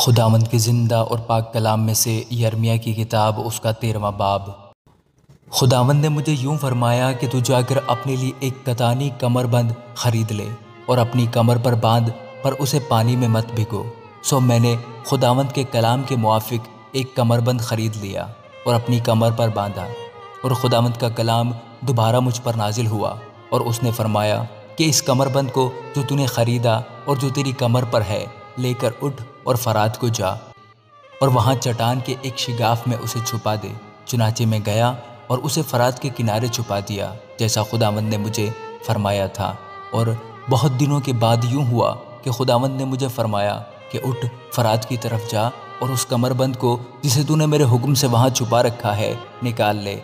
خداوند کے زندہ اور پاک کلام میں سے یرمیہ کی کتاب اس کا 13واں باب۔ خداوند نے مجھے یوں فرمایا کہ تو جا کر اپنے لیے ایک کتانی کمر بند خرید لے اور اپنی کمر پر باندھ، پر اسے پانی میں مت بھگو۔ سو میں نے خداوند کے کلام کے موافق ایک کمر بند خرید لیا اور اپنی کمر پر باندھا، اور خداوند کا کلام دوبارہ مجھ پر نازل ہوا، اور اس نے فرمایا کہ اس کمر بند کو جو تو نے خریدا اور جو تیری کمر پر ہے، لے کر اٹھ اور فرات کو جا اور وہاں چٹان کے ایک شگاف میں اسے چھپا دے۔ چنانچہ میں گیا اور اسے فرات کے کنارے چھپا دیا، جیسا خداوند نے مجھے فرمایا تھا۔ اور بہت دنوں کے بعد یوں ہوا کہ خداوند نے مجھے فرمایا کہ اٹھ، فرات کی طرف جا اور اس کمر بند کو جسے تو نے میرے حکم سے وہاں چھپا رکھا ہے نکال لے۔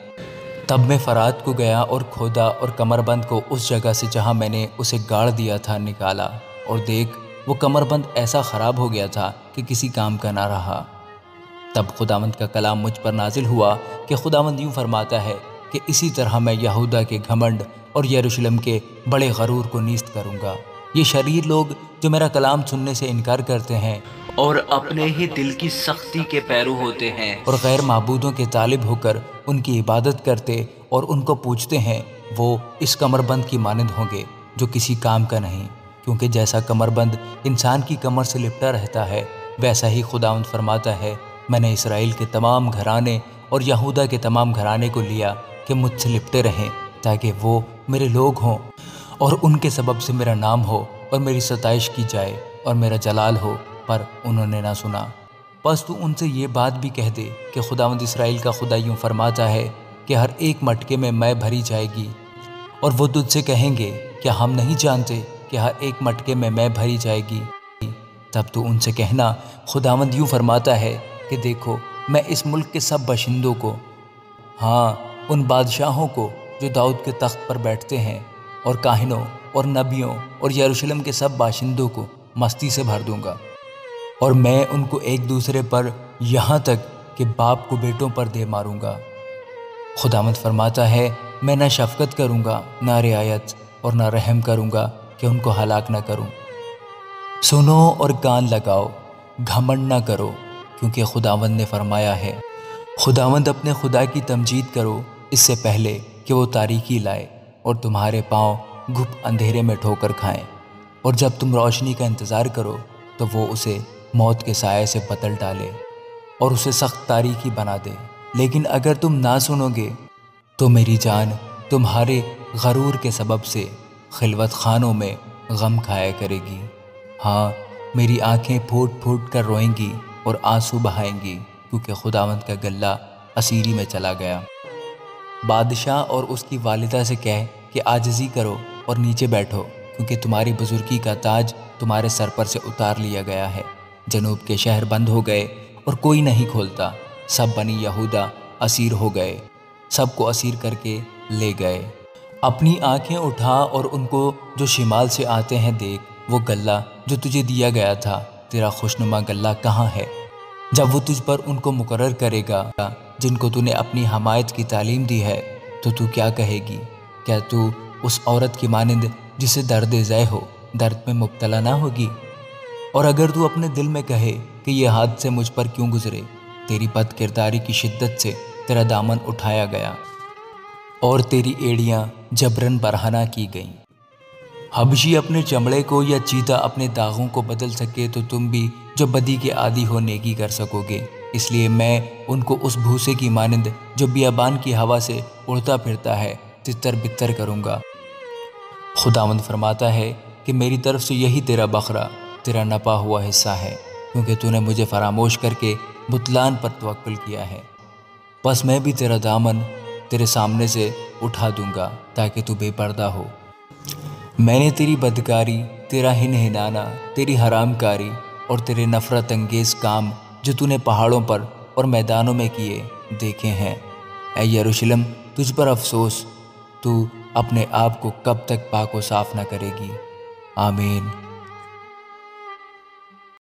تب میں فرات کو گیا اور کھودا اور کمر بند کو اس جگہ سے جہاں میں نے اسے گاڑ دیا تھا نکالا، اور دیکھ، وہ کمر بند ایسا خراب ہو گیا تھا کہ کسی کام کا نہ رہا۔ تب خداوند کا کلام مجھ پر نازل ہوا کہ خداوند یوں فرماتا ہے کہ اسی طرح میں یہودا کے گھمنڈ اور یروشلم کے بڑے غرور کو نیست کروں گا۔ یہ شریر لوگ جو میرا کلام سننے سے انکار کرتے ہیں اور اپنے ہی دل کی سختی کے پیرو ہوتے ہیں، اور غیر معبودوں کے طالب ہو کر ان کی عبادت کرتے اور ان کو پوجتے ہیں، وہ اس کمر بند کی مانند ہوں گے جو کسی کام کا نہیں، کیونکہ جیسا کمر بند انسان کی کمر سے لپٹا رہتا ہے، ویسا ہی خداوند فرماتا ہے، میں نے اسرائیل کے تمام گھرانے اور یہودا کے تمام گھرانے کو لیا کہ مجھ سے لپٹے رہیں، تاکہ وہ میرے لوگ ہوں اور ان کے سبب سے میرا نام ہو اور میری ستائش کی جائے اور میرا جلال ہو، پر انہوں نے نہ سنا۔ بس تو ان سے یہ بات بھی کہہ دے کہ خداوند اسرائیل کا خدا یوں فرماتا ہے کہ ہر ایک مٹکے میں میں بھری جائے گی، اور وہ تجھ سے کہیں گے کیا ہم نہیں جانتے کہ ہر ایک مٹکے میں میں بھری جائے گی؟ تب تو ان سے کہنا، خداوند یوں فرماتا ہے کہ دیکھو، میں اس ملک کے سب باشندوں کو، ہاں، ان بادشاہوں کو جو داؤد کے تخت پر بیٹھتے ہیں، اور کاہنوں اور نبیوں اور یروشلم کے سب باشندوں کو مستی سے بھر دوں گا، اور میں ان کو ایک دوسرے پر یہاں تک کہ باپ کو بیٹوں پر دے ماروں گا۔ خداوند فرماتا ہے، میں نہ شفقت کروں گا، نہ رعایت، اور نہ رحم کروں گا کہ ان کو ہلاک نہ کروں۔ سنو اور کان لگاؤ، گھمنڈ نہ کرو، کیونکہ خداوند نے فرمایا ہے۔ خداوند اپنے خدا کی تمجید کرو اس سے پہلے کہ وہ تاریکی لائے اور تمہارے پاؤں گھپ اندھیرے میں ٹھوکر کھائیں، اور جب تم روشنی کا انتظار کرو تو وہ اسے موت کے سائے سے بدل ڈالے اور اسے سخت تاریکی بنا دے۔ لیکن اگر تم نہ سنو گے تو میری جان تمہارے غرور کے سبب سے خلوت خانوں میں غم کھایا کرے گی۔ ہاں، میری آنکھیں پھوٹ پھوٹ کر روئیں گی اور آنسو بہائیں گی، کیونکہ خداوند کا گلہ اسیری میں چلا گیا۔ بادشاہ اور اس کی والدہ سے کہہ کہ عاجزی کرو اور نیچے بیٹھو، کیونکہ تمہاری بزرگی کا تاج تمہارے سر پر سے اتار لیا گیا ہے۔ جنوب کے شہر بند ہو گئے اور کوئی نہیں کھولتا، سب بنی یہودا اسیر ہو گئے، سب کو اسیر کر کے لے گئے۔ اپنی آنکھیں اٹھا اور ان کو جو شمال سے آتے ہیں دیکھ، وہ گلہ جو تجھے دیا گیا تھا، تیرا خوشنما گلہ کہاں ہے؟ جب وہ تجھ پر ان کو مقرر کرے گا جن کو تو نے اپنی حمایت کی تعلیم دی ہے، تو کیا کہے گی؟ کیا تو اس عورت کی مانند جسے درد ذے ہو، درد میں مبتلا نہ ہوگی؟ اور اگر تو اپنے دل میں کہے کہ یہ حادثے مجھ پر کیوں گزرے، تیری بد کرداری کی شدت سے تیرا دامن اٹھایا گیا اور تیری ایڑیاں جبراً برہنہ کی گئیں۔ حبشی اپنے چمڑے کو یا چیتا اپنے داغوں کو بدل سکے تو تم بھی جو بدی کے عادی ہو نیکی کر سکو گے۔ اس لیے میں ان کو اس بھوسے کی مانند جو بیابان کی ہوا سے اڑتا پھرتا ہے تتر بتر کروں گا۔ خداوند فرماتا ہے کہ میری طرف سے یہی تیرا بکرا، تیرا نپا ہوا حصہ ہے، کیونکہ تو نے مجھے فراموش کر کے بتلان پر توکل کیا ہے۔ بس میں بھی تیرا دامن تیرے سامنے سے اٹھا دوں گا تاکہ تو بے پردہ ہو۔ میں نے تیری بدکاری، تیرا ہنہنانا، تیری حرام کاری اور تیرے نفرت انگیز کام جو تو نے پہاڑوں پر اور میدانوں میں کیے دیکھے ہیں۔ اے یروشلم، تجھ پر افسوس، تو اپنے آپ کو کب تک پاک و صاف نہ کرے گی؟ آمین۔